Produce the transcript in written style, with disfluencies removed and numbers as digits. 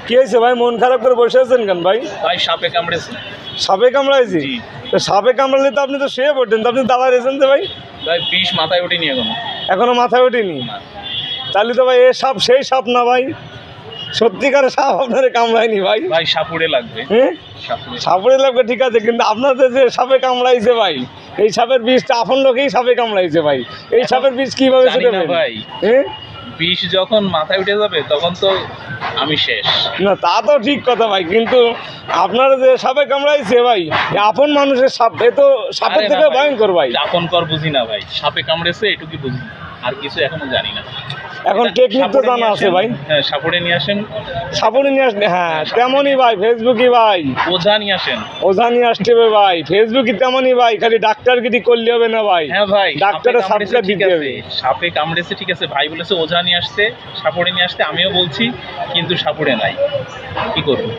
কি হয়েছে ভাই, মন খারাপ করে বসে আছেন কেন ভাই? ভাই সাপে কামড়েছে। সাপে কামড়াইছি? জি। তো সাপে কামড়ালে তো আপনি তো শুয়ে পড়তেন, তো আপনি দাঁড়ায় রয়েছেন যে ভাই? ভাই বিষ মাথায় ওঠেনি এখনো। এখনো মাথায় ওঠেনি? না। তাহলে তো ভাই এ সাপ সেই সাপ না ভাই, সত্যিকারের সাপ আপনারে কামড়ায়নি ভাই। ভাই সাপুড়ে লাগবে। হ্যাঁ, সাপুড়ে। সাপড়ে লাগবে ঠিক আছে, কিন্তু আপনাদের যে সাপে কামড়াইছে ভাই, এই সাপের বিষটা আপন লোকেই সাপে কামড়াইছে ভাই। এই সাপের বিষ কিভাবে জানি ছেড়ে না দেবেন? ভাই। হ্যাঁ, বিষ যখন মাথায় উঠে যাবে তখন তো আমি শেষ। না তা তো ঠিক কথা ভাই, কিন্তু আপনারা যে সাপে কামড়াইছে ভাই, এ আপন মানুষের সাপ, এ তো সাপের আরে না থেকে ভাই, ভয়ঙ্কর ভাই। আপন কর বুঝি না ভাই, সাপে কামড়েছে এটুকুই বুঝি, আর কিছু এখনো জানি না। এখন এটা টেকনিক তো সাপুড়ে জানা নিয়ে আছে আসেন। ভাই। হ্যাঁ সাপুড়ে নিয়ে আসেন। সাপুরে নিয়ে আসলে হ্যাঁ তেমনই ভাই, ফেসবুকে ভাই ওঝা নিয়ে আসেন। ওঝা নিয়ে আসতে হবে ভাই, ফেসবুকে তেমনই ভাই, খালি ডাক্তারগিরি করলে হবে না ভাই। হ্যাঁ ভাই ডাক্তারের সাপে কামড়েছে, সাপটা ঠিক দিতে আছে, হবে। সাপে কামড়েছে ঠিক আছে, ভাই বলেছে ওঝা নিয়ে আসতে, সাপুড়ে নিয়ে আসতে, আমিও বলছি কিন্তু সাপুড়ে নাই, কি করবো?